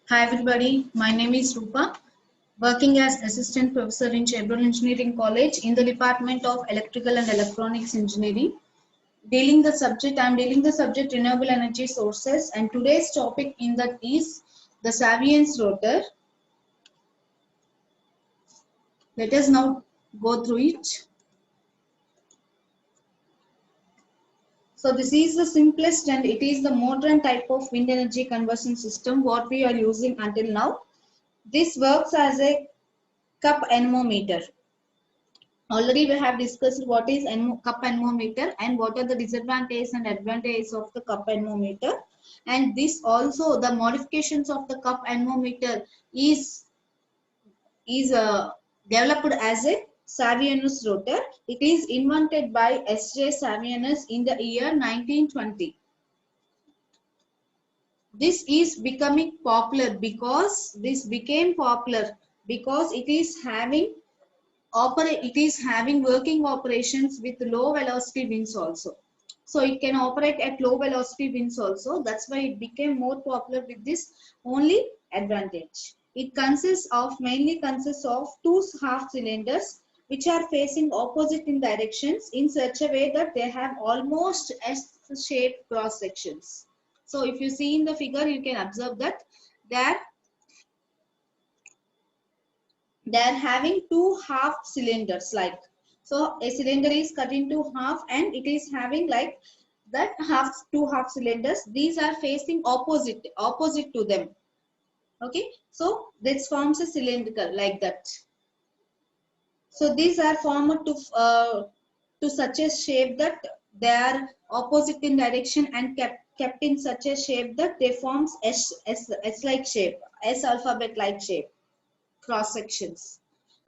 Hi everybody, my name is Rupa, working as Assistant Professor in Chevron Engineering College in the Department of Electrical and Electronics Engineering. I'm dealing the subject renewable energy sources, and today's topic in that is the Savien's rotor. Let us now go through it. So this is the simplest and it is the modern type of wind energy conversion system what we are using until now. This works as a cup anemometer. Already we have discussed what is cup anemometer and what are the disadvantages and advantages of the cup anemometer. And this also, the modifications of the cup anemometer is is developed as a Savianus rotor. It is invented by S.J. Savianus in the year 1920. This is becoming popular because it is having working operations with low velocity winds also. So it can operate at low velocity winds also. That's why it became more popular with this only advantage. It mainly consists of two half cylinders which are facing opposite in directions in such a way that they have almost S-shaped cross sections. So if you see in the figure, you can observe that they are having two half cylinders like. So a cylinder is cut into half and it is having like that two half cylinders. These are facing opposite to them. Okay, so this forms a cylindrical like that. So these are formed to such a shape that they are opposite in direction and kept in such a shape that they forms S like shape, S alphabet like shape cross sections.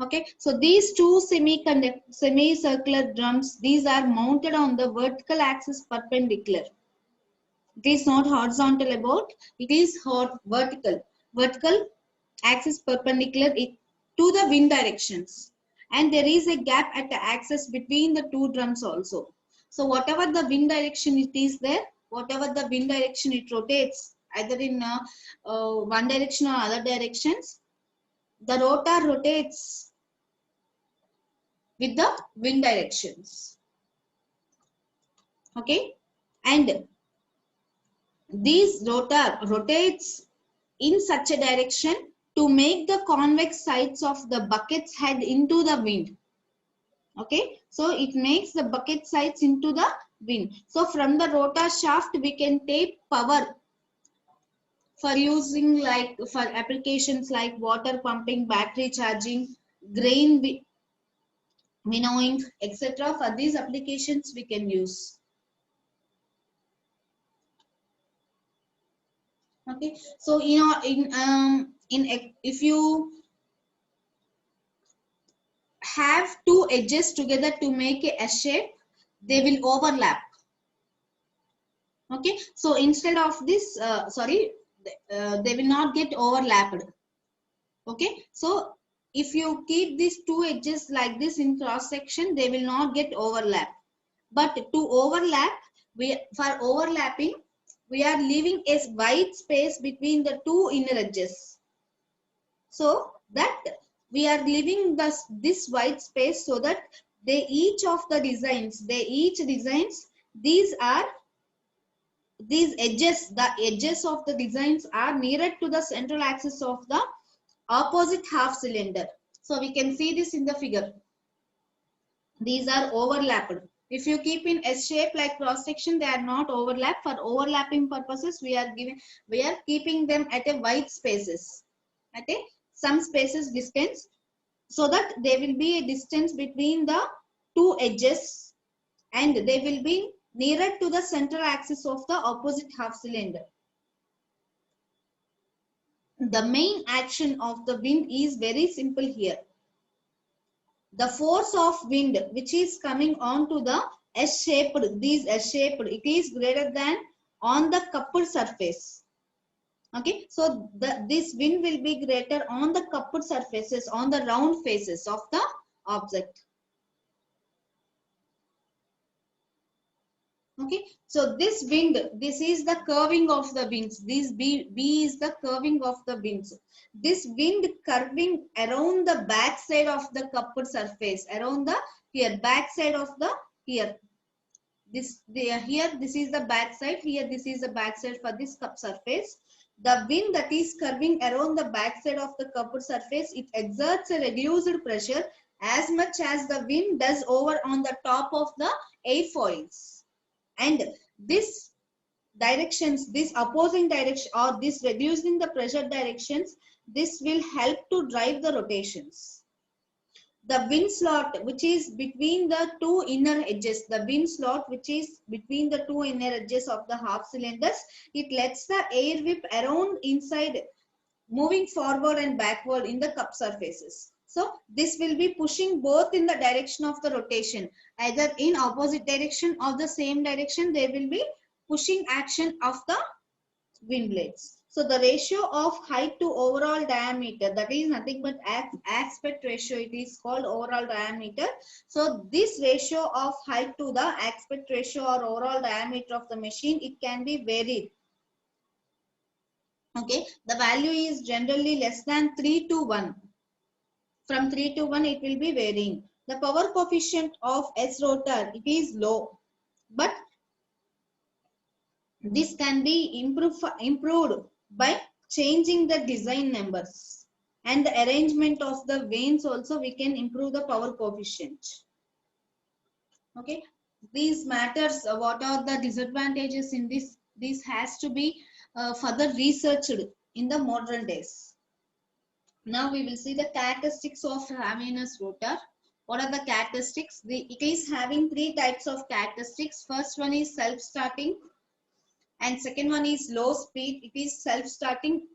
Okay, so these two semicircular drums, these are mounted on the vertical axis perpendicular. It is not horizontal about, it is vertical axis perpendicular to the wind directions, and there is a gap at the axis between the two drums also. So whatever the wind direction it is there, whatever the wind direction it rotates, either in one direction or other directions, the rotor rotates with the wind directions. Okay, and this rotor rotates in such a direction to make the convex sides of the bucket's head into the wind. Okay, so it makes the bucket sides into the wind. So from the rotor shaft we can take power for using like for applications like water pumping, battery charging, grain winnowing, etc. For these applications we can use. Okay, so if you have two edges together to make a S shape, they will overlap. Okay, so instead of this, they will not get overlapped. Okay, so if you keep these two edges like this in cross section, they will not get overlap. But to overlap, for overlapping, we are leaving a wide space between the two inner edges. So that we are leaving this white space so that each designs, these edges, the edges of the designs are nearer to the central axis of the opposite half cylinder. So we can see this in the figure. These are overlapped. If you keep in S shape like cross section, they are not overlapped. For overlapping purposes, we are keeping them at a wide spaces, at a some spaces distance, so that there will be a distance between the two edges and they will be nearer to the central axis of the opposite half cylinder. The main action of the wind is very simple here. The force of wind which is coming onto the S-shaped, it is greater than on the cupped surface. Okay, so this wind will be greater on the cupped surfaces, on the round faces of the object. Okay, so this is the curving of the winds. This B is the curving of the winds. This wind curving around the back side of the cupped surface, around the back side of the this is the back side, this is the back side for this cup surface. The wind that is curving around the back side of the cupped surface, it exerts a reduced pressure as much as the wind does over on the top of the airfoils. And this opposing direction or this reducing the pressure directions, this will help to drive the rotations. The wind slot which is between the two inner edges, of the half cylinders, it lets the air whip around inside moving forward and backward in the cup surfaces. So this will be pushing both in the direction of the rotation, either in opposite direction or the same direction. They will be pushing action of the wind blades. So the ratio of height to overall diameter, that is nothing but aspect ratio. It is called overall diameter. So this ratio of height to the aspect ratio or overall diameter of the machine, it can be varied. Okay, the value is generally less than 3 to 1. From 3 to 1 it will be varying. The power coefficient of S rotor, it is low, but this can be improved by changing the design numbers and the arrangement of the vanes. Also we can improve the power coefficient. Okay, these matters, what are the disadvantages in this has to be further researched in the modern days. Now we will see the characteristics of Savion's rotor. What are the characteristics? It is having three types of characteristics. First one is self-starting, and second one is low speed. It is self-starting.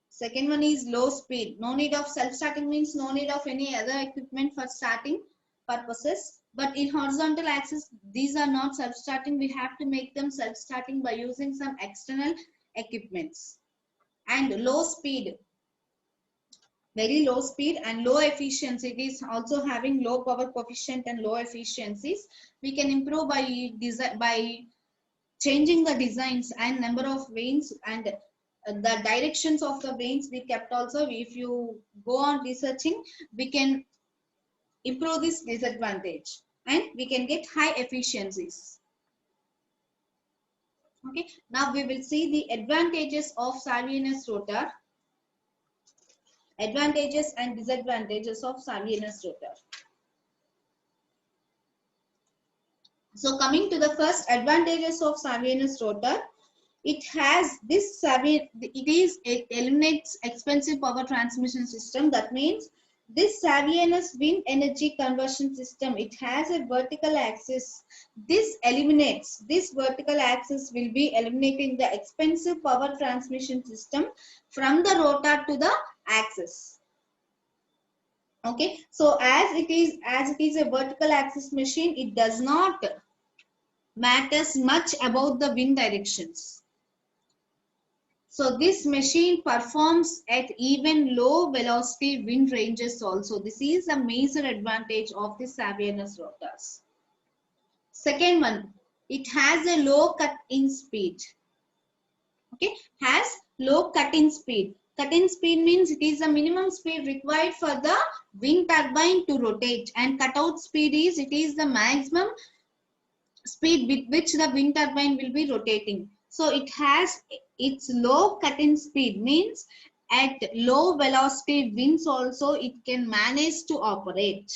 Second one is low speed. No need of self-starting means no need of any other equipment for starting purposes. But in horizontal axis, these are not self-starting. We have to make them self-starting by using some external equipments. And low speed, very low speed and low efficiency. It is also having low power coefficient and low efficiencies. We can improve by changing the designs and number of vanes, and the directions of the vanes we kept also. If you go on researching, we can improve this disadvantage and we can get high efficiencies. Okay, now we will see the advantages of Savion's rotor. Advantages and disadvantages of Savion's rotor. So coming to the first advantages of Savion's rotor, it has this it eliminates expensive power transmission system. That means this Savion's wind energy conversion system, it has a vertical axis. This vertical axis will be eliminating the expensive power transmission system from the rotor to the axis. Okay, so as it is a vertical axis machine, it does not matters much about the wind directions. So this machine performs at even low velocity wind ranges also. This is a major advantage of the Savion's rotors. Second one, it has a low cut-in speed. Okay, has low cut-in speed. Cut-in speed means it is the minimum speed required for the wind turbine to rotate, and cut-out speed is the maximum speed with which the wind turbine will be rotating. So it has its low cut-in speed, means at low velocity winds also it can manage to operate.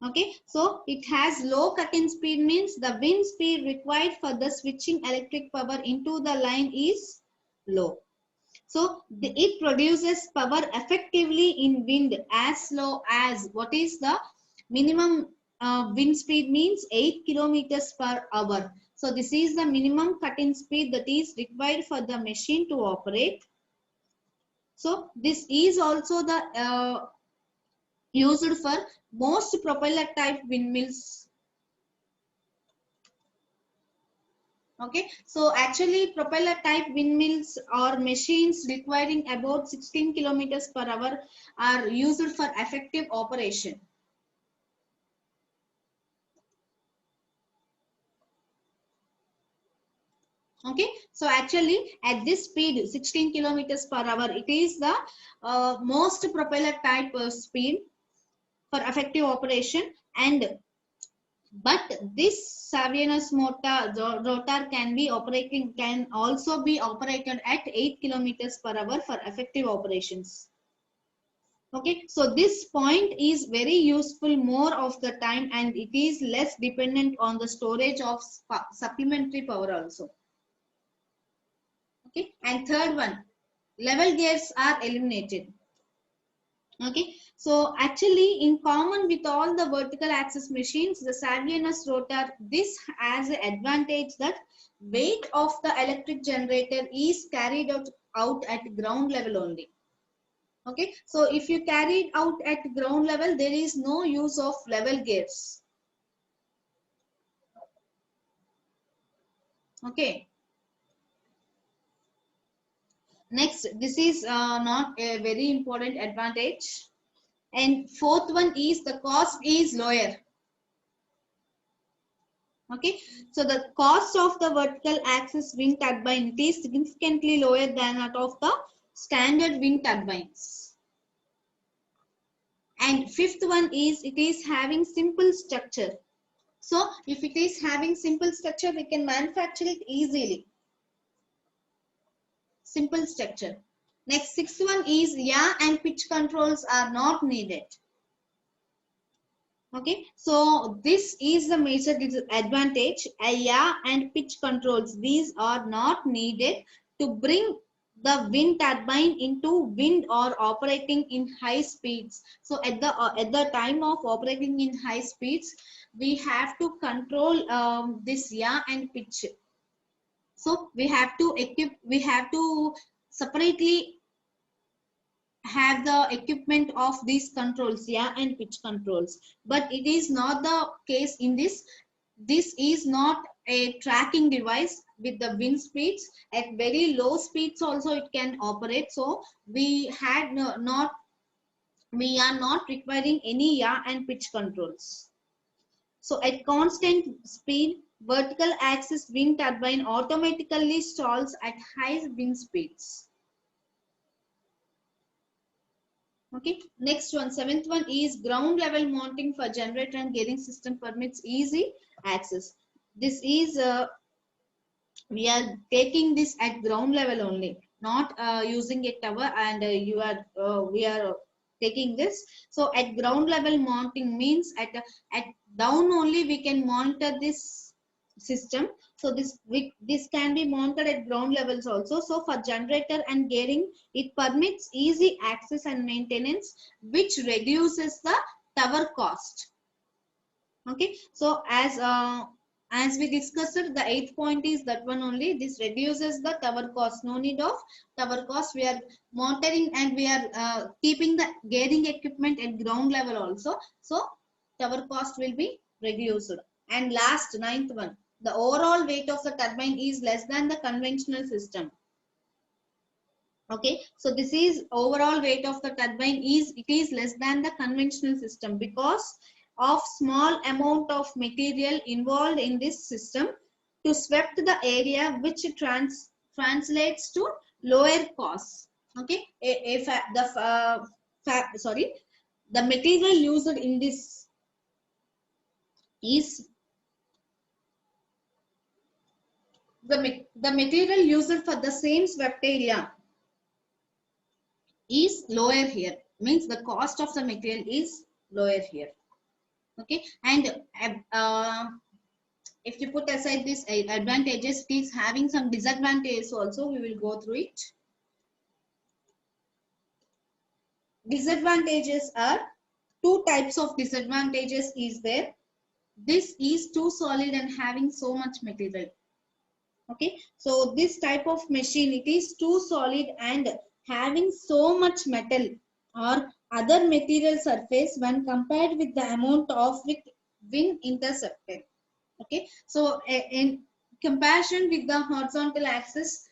Okay, so it has low cut-in speed means the wind speed required for the switching electric power into the line is low. So it produces power effectively in wind as low as, what is the minimum wind speed means 8 kilometers per hour. So this is the minimum cut-in speed that is required for the machine to operate. So this is also the used for most propeller type windmills. Okay, so actually propeller type windmills or machines requiring about 16 kilometers per hour are used for effective operation. Okay, so actually at this speed 16 kilometers per hour, it is the most propeller type speed for effective operation. And but this Savion's rotor can also be operated at 8 kilometers per hour for effective operations. Okay, so this point is very useful more of the time, and it is less dependent on the storage of supplementary power also. Okay, and third one, level gears are eliminated. Okay, so actually in common with all the vertical axis machines, the Savion's rotor, this has an advantage that weight of the electric generator is carried out out at ground level only. Okay, so if you carry it out at ground level, there is no use of level gears. Okay. Next, this is not a very important advantage. And fourth one is the cost is lower. Okay, so the cost of the vertical axis wind turbine is significantly lower than that of the standard wind turbines. And fifth one is it is having simple structure. So if it is having simple structure, we can manufacture it easily. Simple structure. Next, sixth one is yaw and pitch controls are not needed. Okay, so this is the major disadvantage. Yaw and pitch controls, these are not needed to bring the wind turbine into wind or operating in high speeds. So at the time of operating in high speeds, we have to control this yaw and pitch. So we have to separately have the equipment of these controls, yaw and pitch controls, but it is not the case in this. This is not a tracking device. With the wind speeds at very low speeds also it can operate, so we are not requiring any yaw and pitch controls. So at constant speed, vertical axis wind turbine automatically stalls at high wind speeds. Okay, next one, seventh one is ground level mounting for generator and gearing system permits easy access. This is we are taking this at ground level only, not using a tower, and we are taking this. So at ground level mounting means at down only we can monitor this system. So this can be mounted at ground levels also. So for generator and gearing, it permits easy access and maintenance, which reduces the tower cost. Okay, so as we discussed, the eighth point is that one only. This reduces the tower cost. No need of tower cost. We are monitoring and we are keeping the gearing equipment at ground level also. So tower cost will be reduced. And last, ninth one, the overall weight of the turbine is less than the conventional system. Okay, so this is overall weight of the turbine is less than the conventional system because of small amount of material involved in this system to swept the area, which translates to lower costs. Okay, if the material used in this is the material used for the same swept area is lower here, means the cost of the material is lower here. Okay, and if you put aside these advantages, it is having some disadvantages also. We will go through it. Disadvantages are two types of disadvantages is there. This is too solid and having so much material. Okay, so this type of machine, it is too solid and having so much metal or other material surface when compared with the amount of wind intercepted. Okay, so in comparison with the horizontal axis,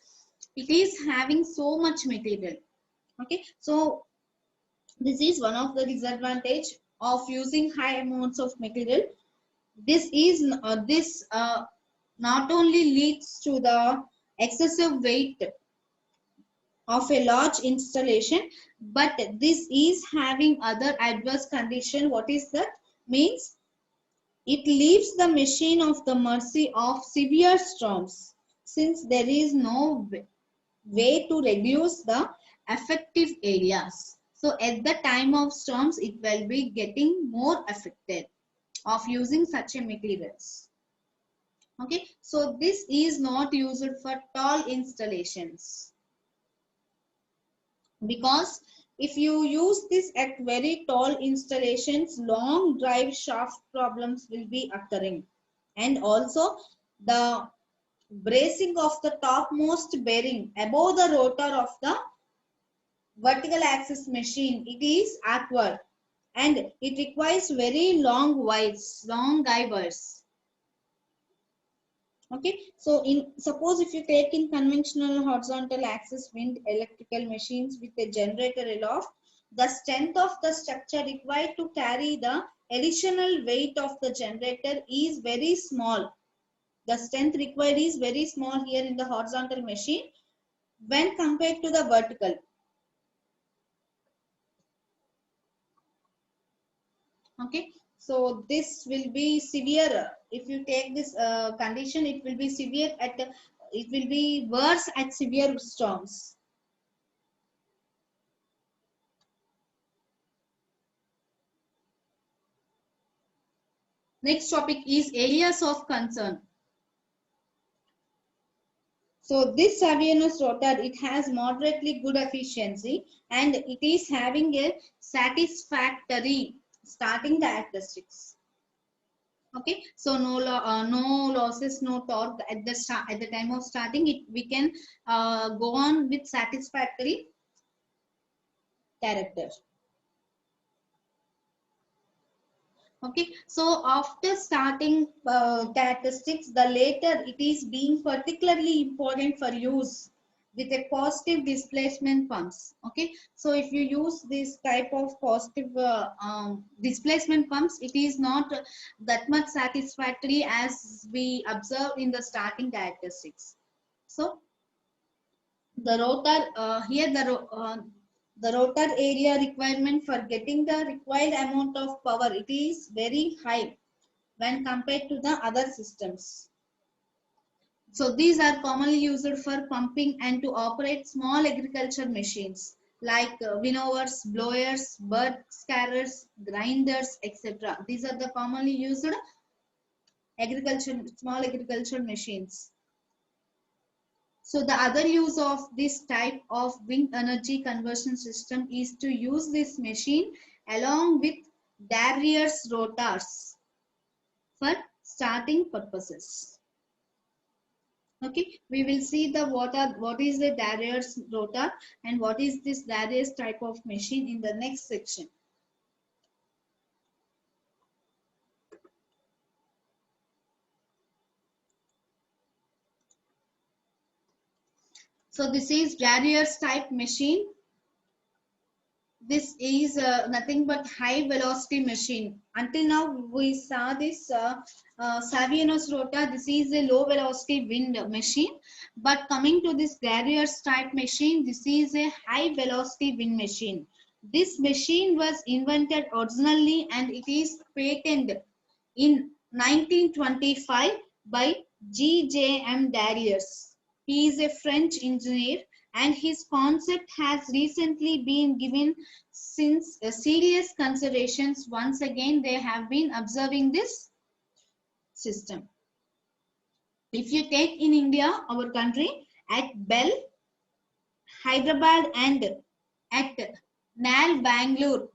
it is having so much material. Okay, so this is one of the disadvantage of using high amounts of material. This is not only leads to the excessive weight of a large installation, but this is having other adverse condition. What is that? Means it leaves the machine of the mercy of severe storms, since there is no way to reduce the affected areas. So at the time of storms, it will be getting more affected of using such a materials. Okay, so this is not used for tall installations, because if you use this at very tall installations, long drive shaft problems will be occurring, and also the bracing of the topmost bearing above the rotor of the vertical axis machine. It is awkward and it requires very long wires, long guy wires. Okay, so in suppose if you take in conventional horizontal axis wind electrical machines with a generator aloft, the strength of the structure required to carry the additional weight of the generator is very small. The strength required is very small here in the horizontal machine when compared to the vertical. Okay, so this will be severe if you take this condition. It will be severe at it will be worse at severe storms. Next topic is areas of concern. So this Savionus rotor, it has moderately good efficiency and it is having a satisfactory starting characteristics. Okay, so no losses, no torque at the start, at the time of starting. We can go on with satisfactory character. Okay, so after starting characteristics, the later it is being particularly important for use with a positive displacement pumps. Okay, so if you use this type of positive displacement pumps, it is not that much satisfactory as we observed in the starting characteristics. So the rotor here the rotor area requirement for getting the required amount of power, it is very high when compared to the other systems. So these are commonly used for pumping and to operate small agriculture machines like winnowers, blowers, bird scarers, grinders, etc. These are the commonly used small agriculture machines. So the other use of this type of wind energy conversion system is to use this machine along with Darrier's rotors for starting purposes. Okay, we will see the what is the Darrier's rotor and what is this Darrier's type of machine in the next section. So this is Darrier's type machine. This is nothing but high velocity machine. Until now we saw this Savionus rotor. This is a low velocity wind machine, but coming to this Darrier's type machine, this is a high velocity wind machine. This machine was invented originally and it is patented in 1925 by G.J.M. Darriers. He is a French engineer and his concept has recently been given since serious considerations. Once again, they have been observing this system. If you take in India, our country, at Bell, Hyderabad and at NAL Bangalore,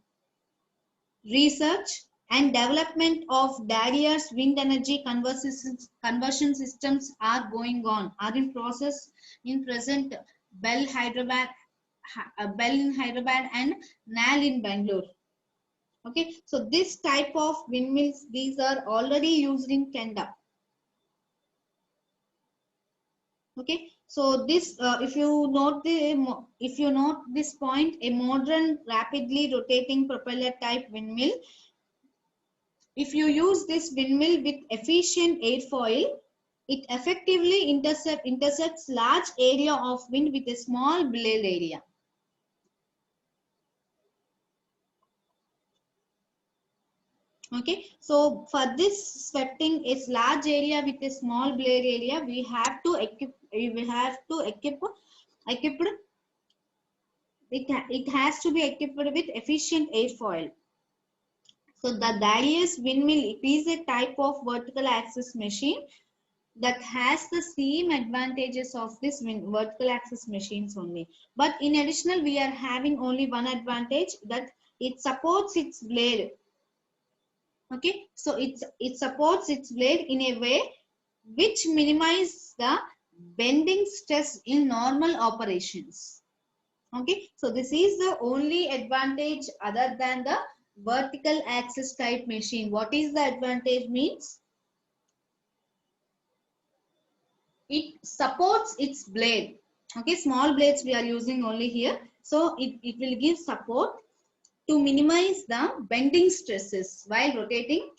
research and development of Darrier's wind energy conversion systems are going on, are in process in present. Bell in Hyderabad and NAL in Bangalore. Okay, so this type of windmills, these are already used in Canada. Okay, so this if you note this point, a modern rapidly rotating propeller type windmill, if you use this windmill with efficient airfoil, it effectively intercepts large area of wind with a small blade area. Okay, so for this sweeping a large area with a small blade area, we have to equip it has to be equipped with efficient airfoil. So the Darrier's windmill, it is a type of vertical axis machine that has the same advantages of this vertical axis machines only. But in additional, we are having only one advantage, that it supports its blade. Okay, so it supports its blade in a way which minimize the bending stress in normal operations. Okay, so this is the only advantage other than the vertical axis type machine. What is the advantage means? It supports its blade. Okay, small blades we are using only here. So it will give support to minimize the bending stresses while rotating.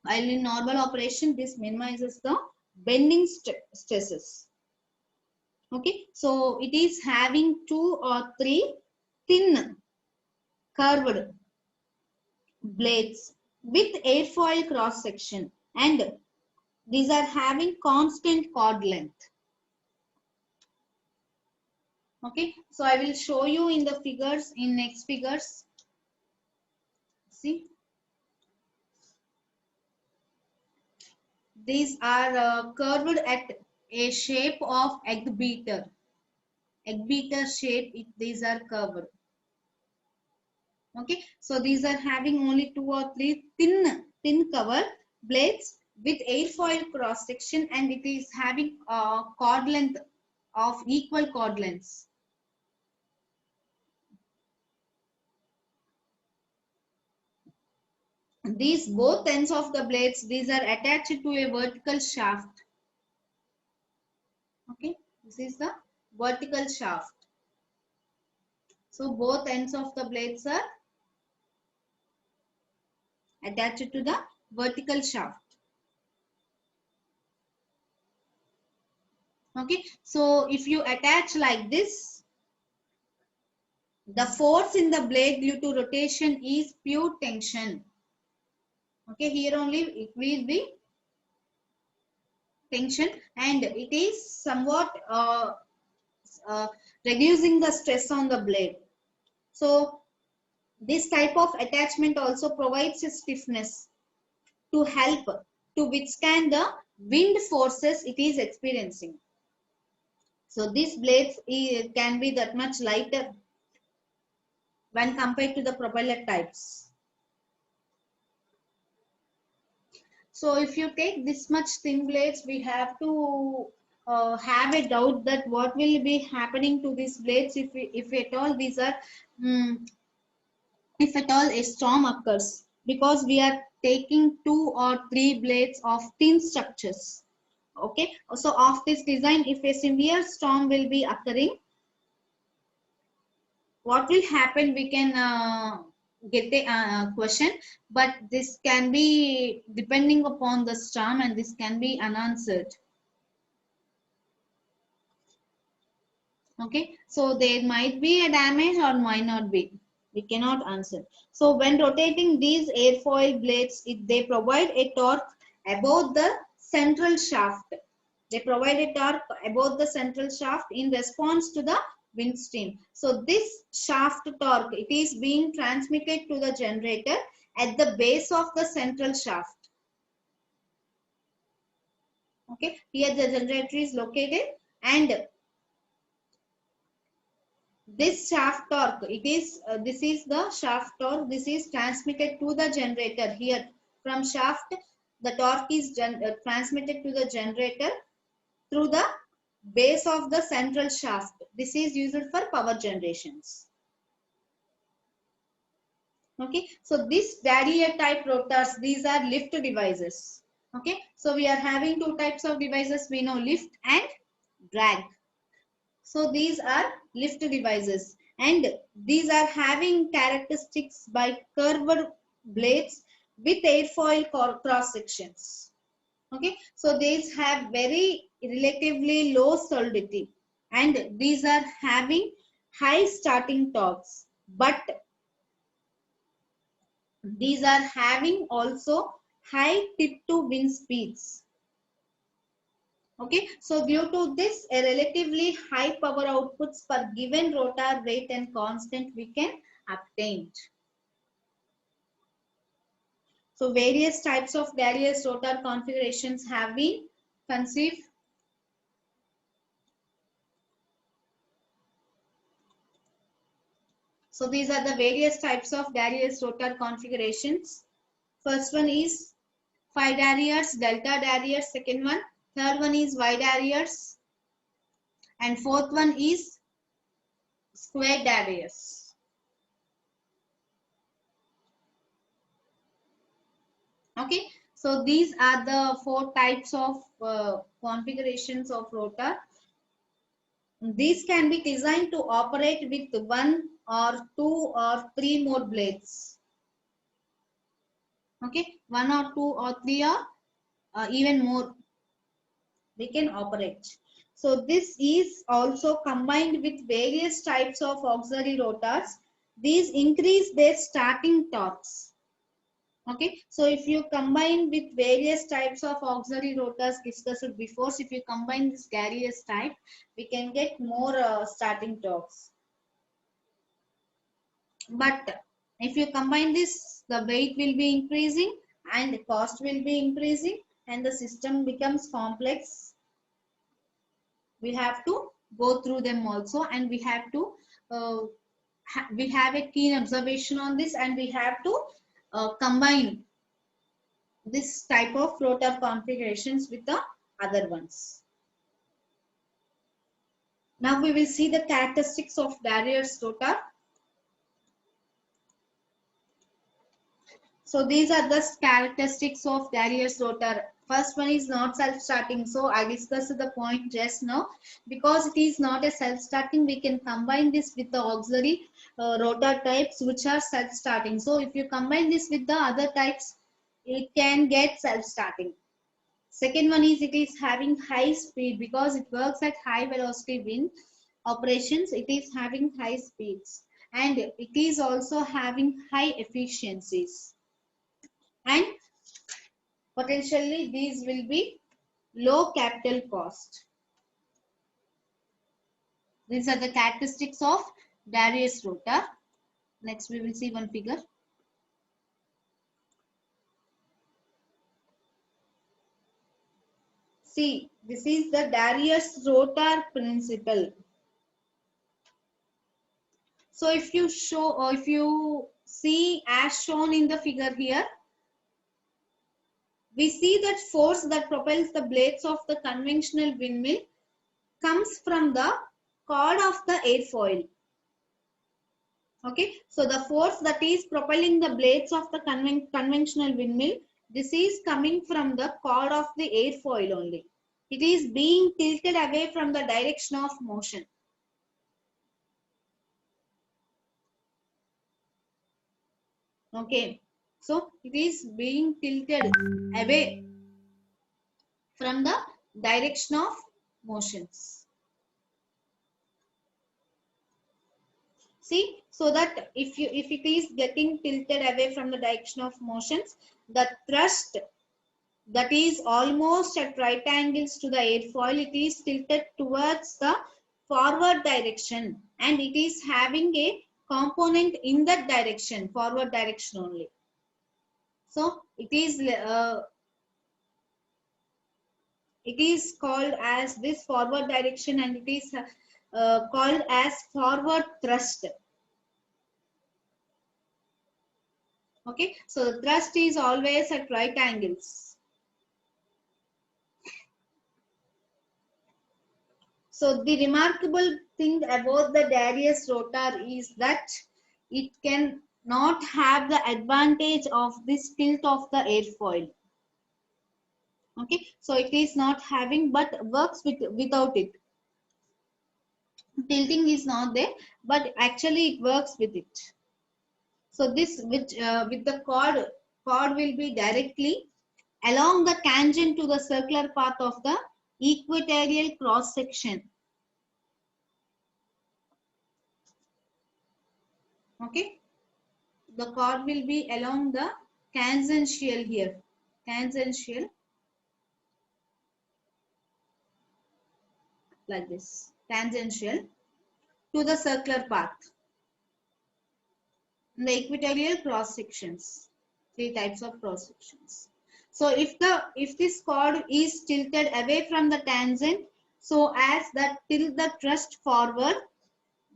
While in normal operation, this minimizes the bending stresses. Okay, so it is having 2 or 3 thin curved blades with airfoil cross section, and these are having constant chord length. Okay, so I will show you in the figures, in next figures. See, these are curved at a shape of egg beater. Egg beater shape, these are curved. Okay, so these are having only 2 or 3 thin cover blades with airfoil cross section, and it is having chord length of equal chord lengths. These both ends of the blades, these are attached to a vertical shaft. Okay, this is the vertical shaft. So both ends of the blades are attached to the vertical shaft. Okay, so if you attach like this, the force in the blade due to rotation is pure tension. Okay, here only it will be tension, and it is somewhat reducing the stress on the blade. So this type of attachment also provides a stiffness to help to withstand the wind forces it is experiencing. So these blades can be that much lighter when compared to the propeller types. So if you take this much thin blades, we have to have a doubt that what will be happening to these blades if at all these are if at all a storm occurs, because we are taking 2 or 3 blades of thin structures. Okay, so of this design, if a severe storm will be occurring, what will happen, we can get a question, but this can be depending upon the storm, and this can be unanswered. Okay, so there might be a damage or might not be, we cannot answer. So when rotating these airfoil blades, they provide a torque above the central shaft. They provide a torque above the central shaft in response to the wind stream. So this shaft torque, it is being transmitted to the generator at the base of the central shaft. Okay, here the generator is located, and this shaft torque, it is this is the shaft torque, this is transmitted to the generator. Here from shaft, the torque is transmitted to the generator through the base of the central shaft. This is used for power generations. Okay, so this Darier type rotors, these are lift devices. Okay, so we are having 2 types of devices, we know, lift and drag. So these are lift devices, and these are having characteristics by curved blades with airfoil cross sections. Okay, so these have very relatively low solidity, and these are having high starting torques, but these are having also high tip to wind speeds. Okay, so due to this, a relatively high power outputs per given rotor weight and constant we can obtain. So various types of Darius rotor configurations have been conceived. So these are the various types of Darius rotor configurations. First one is Phi Darriers, delta Darriers, second one. Third one is Y Darriers. And fourth one is square Darriers. Okay, so these are the four types of configurations of rotor. These can be designed to operate with one or two or three more blades. Okay, one or two or three or even more we can operate. So this is also combined with various types of auxiliary rotors. These increase their starting torques. Okay, so if you combine with various types of auxiliary rotors discussed before, so if you combine this Darrius type, we can get more starting torques. But if you combine this, the weight will be increasing and the cost will be increasing and the system becomes complex. We have to go through them also, and we have to we have a keen observation on this, and we have to combine this type of rotor configurations with the other ones. Now we will see the characteristics of Darrius rotor. So these are the characteristics of Darrius rotor. First one is not self-starting. So I discussed the point just now. Because it is not a self-starting, we can combine this with the auxiliary rotor types which are self-starting. So if you combine this with the other types, it can get self-starting. Second one is it is having high speed because it works at high velocity wind operations. It is having high speeds and it is also having high efficiencies. And potentially these will be low capital cost. These are the characteristics of Darrius rotor. Next we will see one figure. See, this is the Darrius rotor principle. So if you show or if you see as shown in the figure here, we see that force that propels the blades of the conventional windmill comes from the cord of the airfoil. Okay, so the force that is propelling the blades of the conventional windmill, this is coming from the cord of the airfoil only. It is being tilted away from the direction of motion. Okay, so it is being tilted away from the direction of motions. See, so that if it is getting tilted away from the direction of motions, the thrust that is almost at right angles to the airfoil, it is tilted towards the forward direction and it is having a component in that direction, forward direction only. So it is called as this forward direction and it is called as forward thrust. Okay, so the thrust is always at right angles. So the remarkable thing about the Darrius rotor is that it can not have the advantage of this tilt of the airfoil. Okay, so it is not having but works without it. Tilting is not there, but actually it works with it. So this with the cord will be directly along the tangent to the circular path of the equatorial cross section. Okay, the cord will be along the tangential here, tangential like this, tangential to the circular path. In the equatorial cross sections, three types of cross sections. So if this cord is tilted away from the tangent, so as that tilt the thrust forward,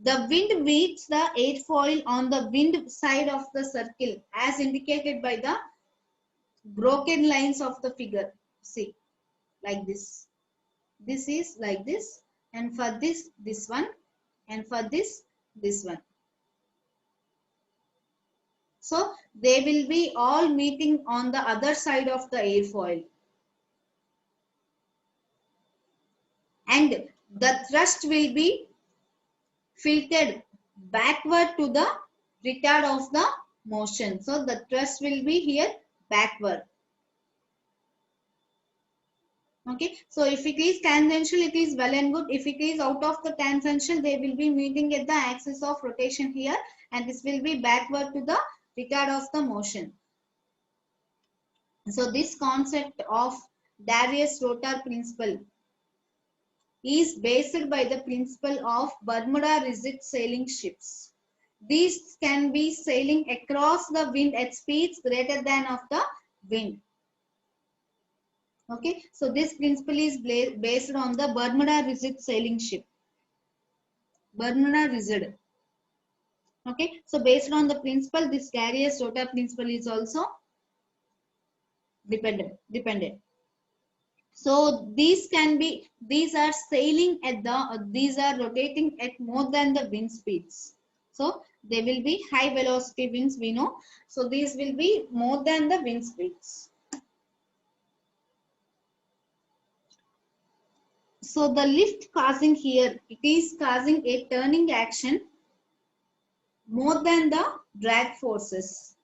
the wind meets the airfoil on the wind side of the circle as indicated by the broken lines of the figure. See, like this. This is like this, and for this, this one, and for this, this one. So they will be all meeting on the other side of the airfoil. And the thrust will be filtered backward to the retard of the motion. So the thrust will be here backward. Okay, so if it is tangential, it is well and good. If it is out of the tangential, they will be meeting at the axis of rotation here, and this will be backward to the retard of the motion. So this concept of Darier's rotor principle is based by the principle of Bermuda rigid sailing ships. These can be sailing across the wind at speeds greater than of the wind. Okay, so this principle is based on the Bermuda rigid sailing ship. Bermuda rigid. Okay, so based on the principle, this Darier's rotor principle is also dependent. So these are sailing at these are rotating at more than the wind speeds. So they will be high velocity winds, we know. So these will be more than the wind speeds. So the lift causing here, it is causing a turning action more than the drag forces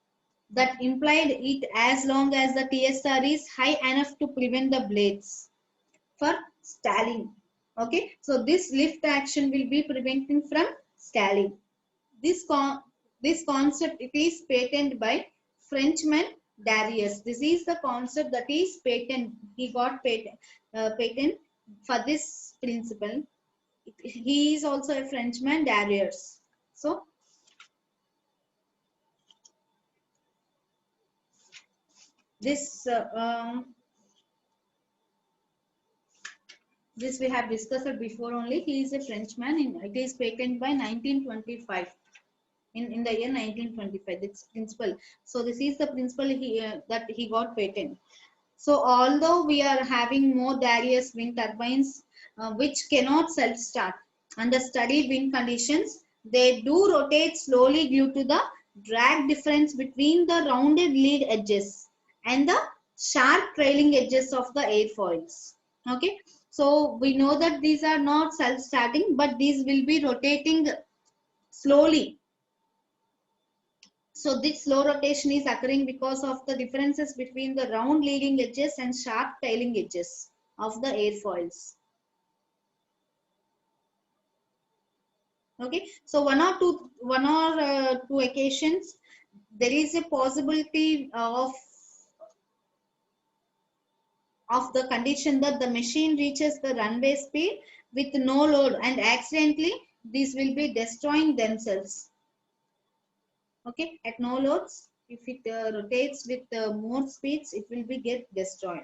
that implied it, as long as the TSR is high enough to prevent the blades for stalling. Okay, so this lift action will be preventing from stalling. This concept, it is patented by Frenchman Darius. This is the concept that is patent. He got patent for this principle. He is also a Frenchman, Darius. So this this we have discussed before only. He is a Frenchman. It is patented by 1925. In the year 1925, this principle. So this is the principle that he got patent. So although we are having more Darius wind turbines which cannot self-start under steady wind conditions, they do rotate slowly due to the drag difference between the rounded lead edges and the sharp trailing edges of the airfoils. Okay, so we know that these are not self-starting, but these will be rotating slowly. So this slow rotation is occurring because of the differences between the round leading edges and sharp tailing edges of the airfoils. Okay, so one or two occasions there is a possibility of the condition that the machine reaches the runway speed with no load, and accidentally these will be destroying themselves. Okay, at no loads, if it rotates with more speeds, it will be get destroyed,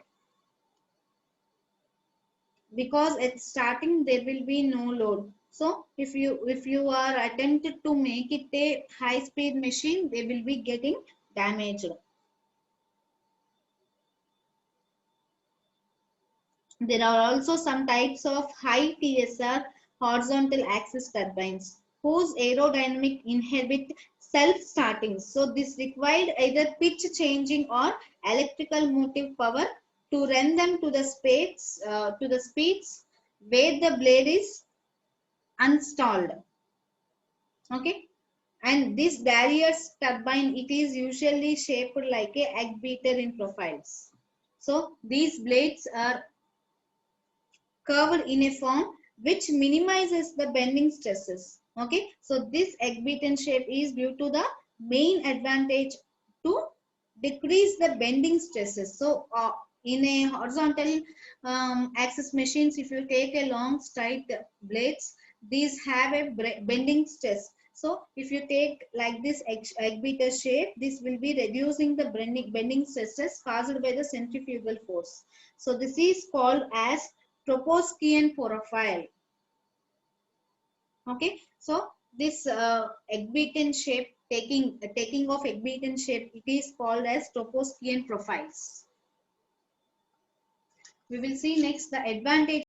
because at starting there will be no load. So if you are attempted to make it a high speed machine, they will be getting damaged. There are also some types of high TSR horizontal axis turbines whose aerodynamic inhibit self-starting. So this required either pitch changing or electrical motive power to run them to the speeds where the blade is unstalled. Okay, and this Darier's turbine, it is usually shaped like a egg beater in profiles. So these blades are curved in a form which minimizes the bending stresses. Okay, so this egg beaten shape is due to the main advantage to decrease the bending stresses. So in a horizontal axis machines, if you take a long straight blades, these have a bending stress. So if you take like this egg beater shape, this will be reducing the bending stresses caused by the centrifugal force. So this is called as Troposkian profile. Okay, so this egg beaten shape taking of egg beaten shape, it is called as tropospherian profiles. We will see next the advantage